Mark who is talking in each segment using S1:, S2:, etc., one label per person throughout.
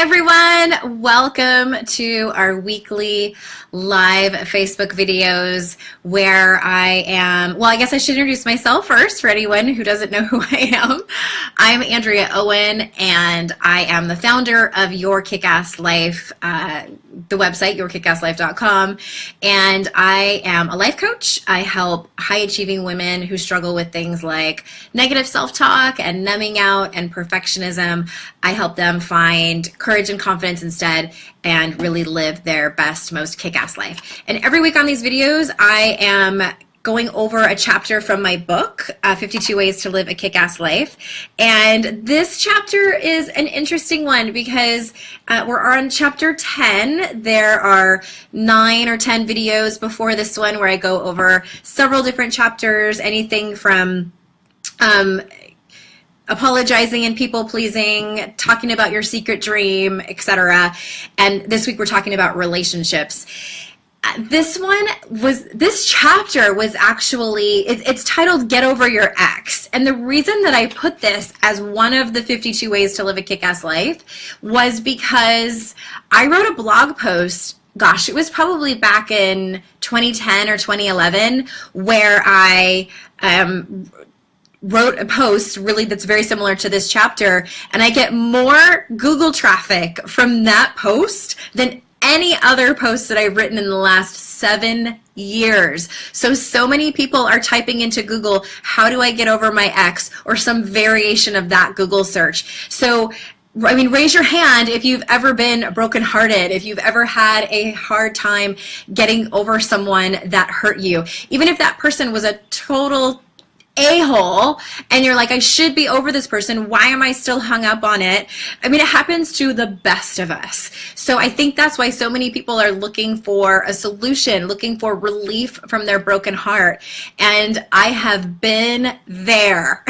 S1: everyone. Welcome to our weekly live Facebook videos where I am, well, I guess I should introduce myself first for anyone who doesn't know who I am. I'm Andrea Owen, and I am the founder of Your Kick-Ass Life, the website, yourkickasslife.com, and I am a life coach. I help high-achieving women who struggle with things like negative self-talk and numbing out and perfectionism. I help them find courage and confidence instead and really live their best, most kick-ass life. And every week on these videos, I am going over a chapter from my book, 52 Ways to Live a Kick-Ass Life. And this chapter is an interesting one because we're on chapter 10. There are 9 or 10 videos before this one where I go over several different chapters, anything from apologizing and people-pleasing, talking about your secret dream, etc. And this week we're talking about relationships. This chapter was actually, it's titled Get Over Your Ex. And the reason that I put this as one of the 52 ways to live a kick-ass life was because I wrote a blog post, gosh, it was probably back in 2010 or 2011, where I wrote a post really that's very similar to this chapter, and I get more Google traffic from that post than any other posts that I've written in the last 7 years. So many people are typing into Google, how do I get over my ex, or some variation of that Google search. So I mean, raise your hand if you've ever been brokenhearted, if you've ever had a hard time getting over someone that hurt you, even if that person was a total a-hole and you're like, I should be over this person, why am I still hung up on it? I mean, it happens to the best of us. So I think that's why so many people are looking for a solution, looking for relief from their broken heart. And I have been there.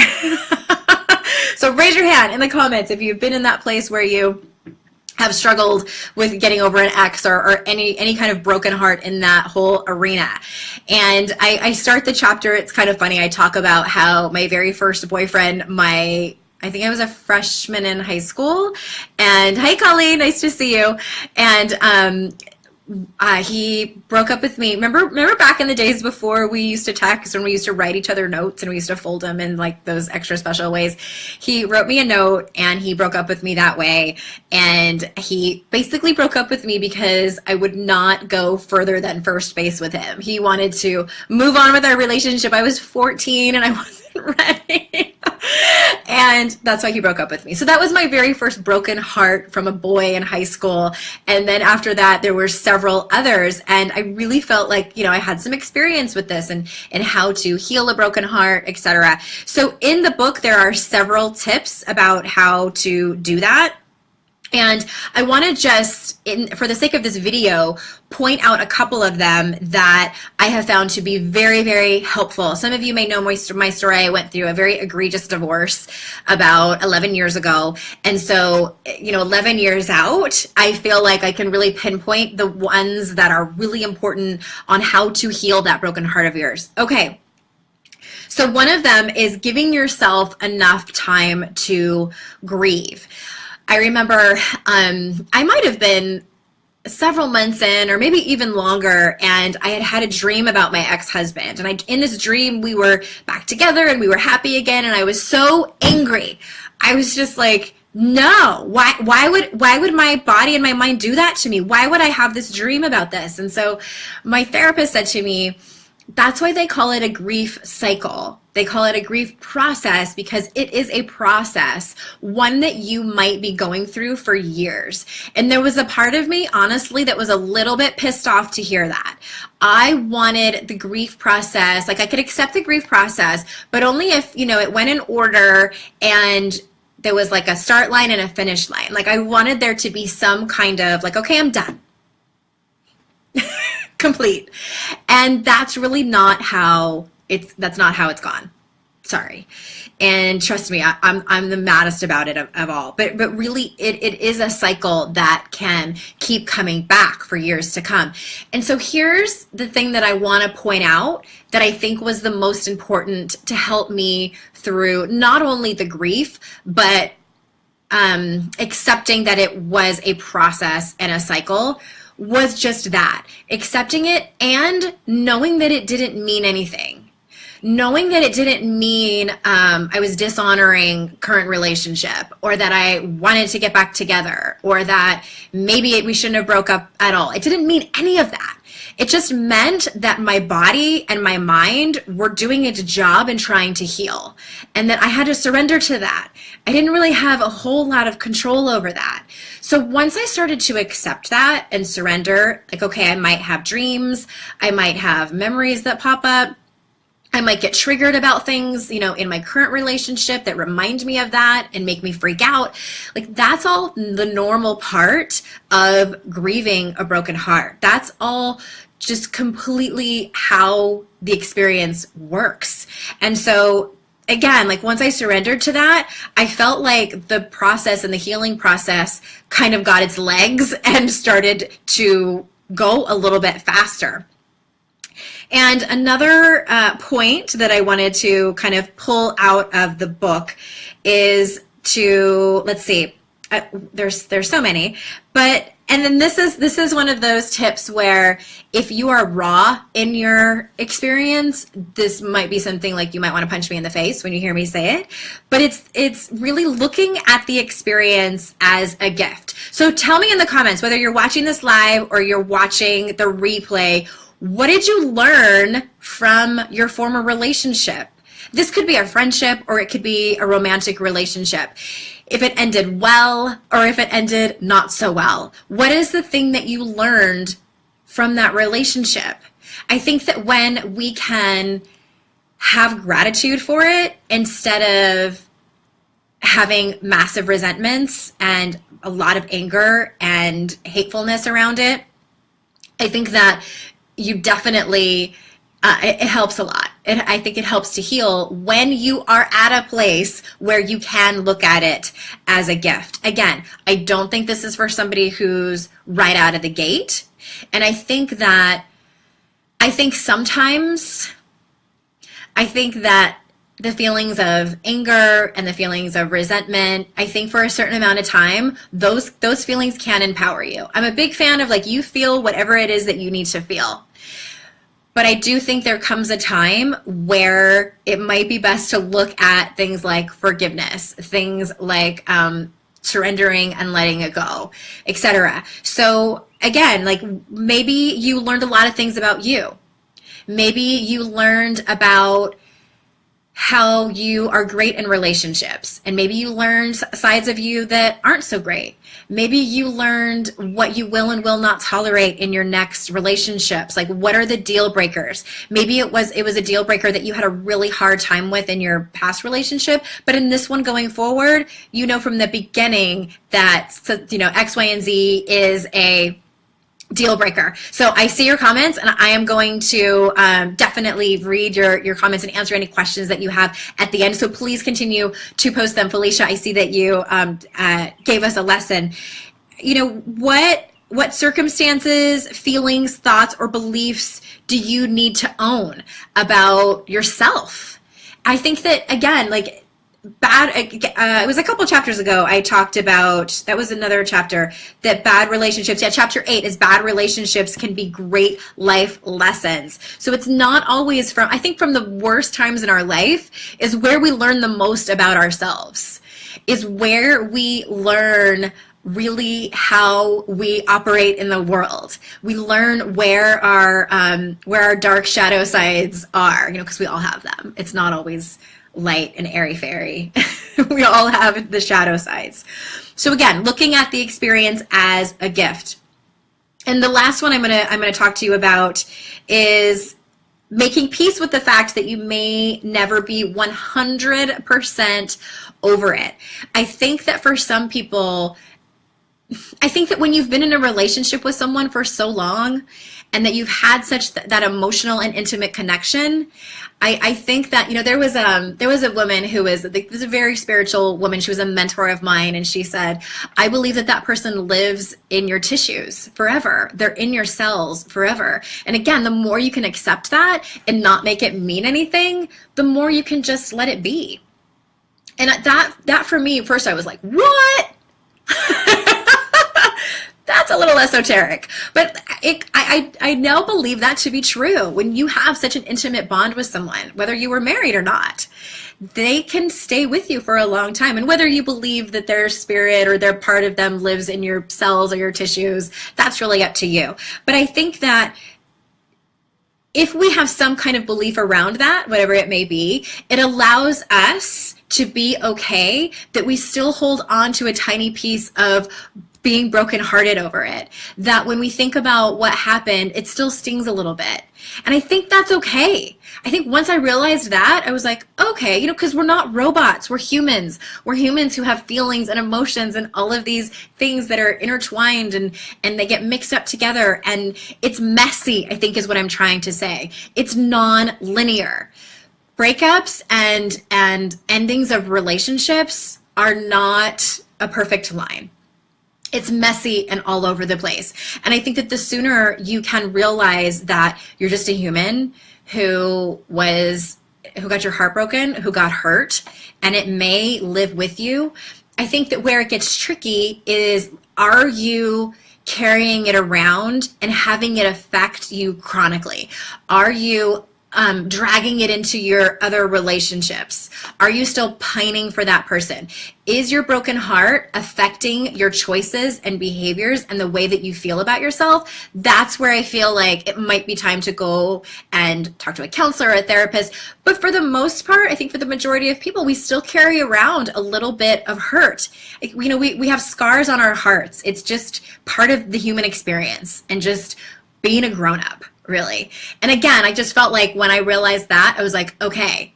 S1: So raise your hand in the comments if you've been in that place where you have struggled with getting over an ex or any kind of broken heart in that whole arena. And I start the chapter, it's kind of funny, I talk about how my very first boyfriend, I think I was a freshman in high school, and hi Colleen, nice to see you. And he broke up with me. Remember back in the days before we used to text, and we used to write each other notes and we used to fold them in like those extra special ways? He wrote me a note and he broke up with me that way. And he basically broke up with me because I would not go further than first base with him. He wanted to move on with our relationship. I was 14 and I wasn't ready. And that's why he broke up with me. So that was my very first broken heart from a boy in high school. And then after that, there were several others. And I really felt like, I had some experience with this and how to heal a broken heart, etc. So in the book, there are several tips about how to do that. And I want to just, for the sake of this video, point out a couple of them that I have found to be very, very helpful. Some of you may know my story. I went through a very egregious divorce about 11 years ago. And so, 11 years out, I feel like I can really pinpoint the ones that are really important on how to heal that broken heart of yours. Okay. So one of them is giving yourself enough time to grieve. I remember I might have been several months in, or maybe even longer, and I had a dream about my ex-husband. And in this dream, we were back together and we were happy again, and I was so angry. I was just like, no, why would my body and my mind do that to me? Why would I have this dream about this? And so my therapist said to me, that's why they call it a grief cycle. They call it a grief process because it is a process, one that you might be going through for years. And there was a part of me, honestly, that was a little bit pissed off to hear that. I wanted the grief process, like I could accept the grief process, but only if, it went in order and there was like a start line and a finish line. Like I wanted there to be some kind of like, okay, I'm done. Complete. And that's really not how that's not how it's gone. Sorry. And trust me, I'm the maddest about it of all. But really, it is a cycle that can keep coming back for years to come. And so here's the thing that I want to point out that I think was the most important to help me through not only the grief, but accepting that it was a process and a cycle was just that, accepting it and knowing that it didn't mean anything. Knowing that it didn't mean I was dishonoring current relationship, or that I wanted to get back together, or that maybe we shouldn't have broke up at all. It didn't mean any of that. It just meant that my body and my mind were doing its job and trying to heal, and that I had to surrender to that. I didn't really have a whole lot of control over that. So once I started to accept that and surrender, like, okay, I might have dreams, I might have memories that pop up, I might get triggered about things, in my current relationship that remind me of that and make me freak out. Like, that's all the normal part of grieving a broken heart. That's all just completely how the experience works. And so again, like, once I surrendered to that, I felt like the process and the healing process kind of got its legs and started to go a little bit faster. And another point that I wanted to kind of pull out of the book is to, let's see, there's so many, but, and then this is one of those tips where if you are raw in your experience, this might be something like you might want to punch me in the face when you hear me say it, but it's really looking at the experience as a gift. So tell me in the comments, whether you're watching this live or you're watching the replay, what did you learn from your former relationship? This could be a friendship, or it could be a romantic relationship. If it ended well, or if it ended not so well, what is the thing that you learned from that relationship? I think that when we can have gratitude for it instead of having massive resentments and a lot of anger and hatefulness around it, I think that you definitely, it helps a lot. I think it helps to heal when you are at a place where you can look at it as a gift. Again, I don't think this is for somebody who's right out of the gate. And I think that the feelings of anger and the feelings of resentment, I think for a certain amount of time, those feelings can empower you. I'm a big fan of, like, you feel whatever it is that you need to feel. But I do think there comes a time where it might be best to look at things like forgiveness, things like surrendering and letting it go, etc. So again, like, maybe you learned a lot of things about you. Maybe you learned about how you are great in relationships, and maybe you learned sides of you that aren't so great. Maybe you learned what you will and will not tolerate in your next relationships. Like, what are the deal breakers? Maybe it was a deal breaker that you had a really hard time with in your past relationship, but in this one going forward, you know from the beginning that, X, Y, and Z is a deal breaker. So I see your comments, and I am going to definitely read your comments and answer any questions that you have at the end. So please continue to post them. Felicia, I see that you gave us a lesson. What circumstances, feelings, thoughts, or beliefs do you need to own about yourself? I think that, again, like, it was a couple chapters ago I talked about, that was another chapter, that bad relationships, chapter 8 is bad relationships can be great life lessons. So it's not always I think from the worst times in our life is where we learn the most about ourselves, is where we learn really how we operate in the world. We learn where our dark shadow sides are, because we all have them. It's not always light and airy-fairy. We all have the shadow sides. So again, looking at the experience as a gift. And the last one I'm gonna talk to you about is making peace with the fact that you may never be 100% over it. I think that for some people, I think that when you've been in a relationship with someone for so long and that you've had such that emotional and intimate connection, I think that, there was a woman who was a very spiritual woman. She was a mentor of mine, and she said, I believe that person lives in your tissues forever. They're in your cells forever. And again, the more you can accept that and not make it mean anything, the more you can just let it be. And that for me, first I was like, what? That's a little esoteric, but I now believe that to be true. When you have such an intimate bond with someone, whether you were married or not, they can stay with you for a long time. And whether you believe that their spirit or their part of them lives in your cells or your tissues, that's really up to you. But I think that if we have some kind of belief around that, whatever it may be, it allows us to be okay that we still hold on to a tiny piece of being brokenhearted over it. That when we think about what happened, it still stings a little bit. And I think that's okay. I think once I realized that, I was like, okay, because we're not robots. We're humans. We're humans who have feelings and emotions and all of these things that are intertwined and they get mixed up together. And it's messy, I think is what I'm trying to say. It's non-linear. Breakups and endings of relationships are not a perfect line. It's messy and all over the place. And I think that the sooner you can realize that you're just a human who got your heart broken, who got hurt, and it may live with you. I think that where it gets tricky is, are you carrying it around and having it affect you chronically? Are you dragging it into your other relationships? Are you still pining for that person? Is your broken heart affecting your choices and behaviors and the way that you feel about yourself? That's where I feel like it might be time to go and talk to a counselor or a therapist. But for the most part, I think for the majority of people, we still carry around a little bit of hurt. We have scars on our hearts. It's just part of the human experience and just being a grown-up, really. And again, I just felt like when I realized that, I was like, okay,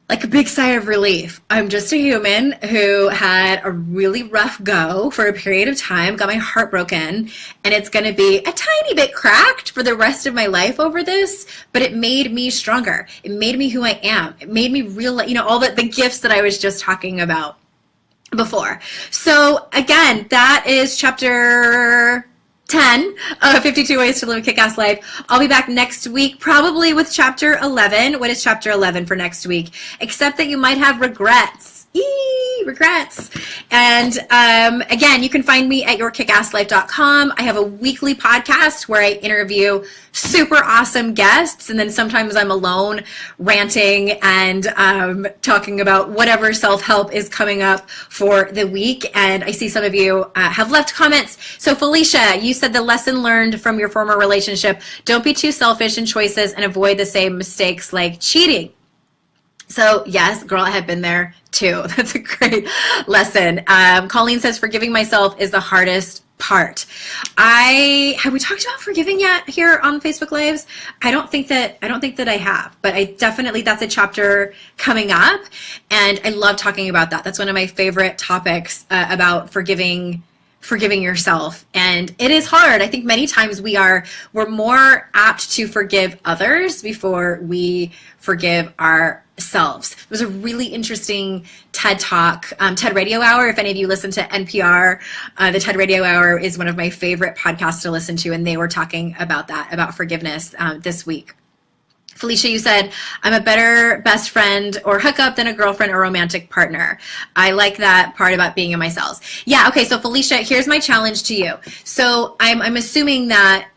S1: like a big sigh of relief. I'm just a human who had a really rough go for a period of time, got my heart broken, and it's going to be a tiny bit cracked for the rest of my life over this, but it made me stronger. It made me who I am. It made me realize, all the gifts that I was just talking about before. So again, that is chapter 10 of 52 Ways to Live a Kick-Ass Life. I'll be back next week, probably with chapter 11. What is chapter 11 for next week? Except that you might have regrets. Regrets. And again, you can find me at yourkickasslife.com. I have a weekly podcast where I interview super awesome guests, and then sometimes I'm alone ranting and talking about whatever self-help is coming up for the week. And I see some of you have left comments. So Felicia, you said the lesson learned from your former relationship: don't be too selfish in choices and avoid the same mistakes like cheating. So yes, girl, I have been there too. That's a great lesson. Colleen says, forgiving myself is the hardest part. Have we talked about forgiving yet here on Facebook Lives? I don't think that I have, but I definitely, that's a chapter coming up, and I love talking about that. That's one of my favorite topics about forgiving yourself. And it is hard. I think many times we're more apt to forgive others before we forgive ourselves. It was a really interesting TED Talk, TED Radio Hour. If any of you listen to NPR, the TED Radio Hour is one of my favorite podcasts to listen to, and they were talking about that, about forgiveness this week. Felicia, you said, I'm a better best friend or hookup than a girlfriend or romantic partner. I like that part about being in my cells. Yeah, okay, so Felicia, here's my challenge to you. So I'm assuming that,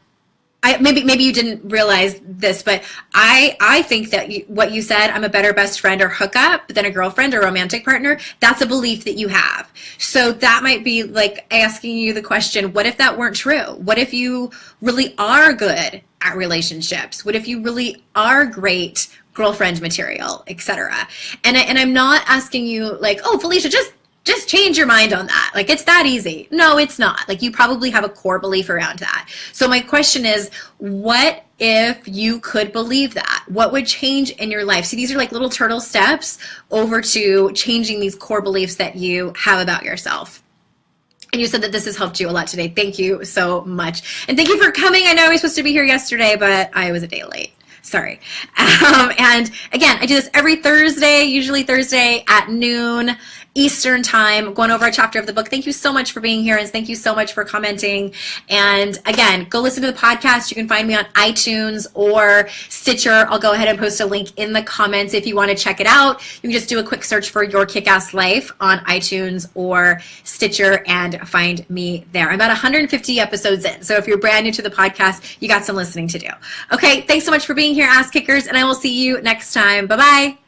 S1: maybe you didn't realize this, but I think that what you said, I'm a better best friend or hookup than a girlfriend or romantic partner, that's a belief that you have. So that might be like asking you the question, what if that weren't true? What if you really are good at relationships? What if you really are great girlfriend material, etc.? And I'm not asking you like, oh, Felicia, just change your mind on that. Like, it's that easy. No, it's not. Like, you probably have a core belief around that. So my question is, what if you could believe that? What would change in your life? See, these are like little turtle steps over to changing these core beliefs that you have about yourself. And you said that this has helped you a lot today. Thank you so much. And thank you for coming. I know I was supposed to be here yesterday, but I was a day late. Sorry. And again, I do this every Thursday, usually Thursday at noon. Eastern time, going over a chapter of the book. Thank you so much for being here, and thank you so much for commenting. And again, go listen to the podcast. You can find me on iTunes or Stitcher. I'll go ahead and post a link in the comments if you want to check it out. You can just do a quick search for Your Kick-Ass Life on iTunes or Stitcher and find me there. I'm about 150 episodes in, so if you're brand new to the podcast, you got some listening to do. Okay, thanks so much for being here, Ass Kickers, and I will see you next time. Bye-bye.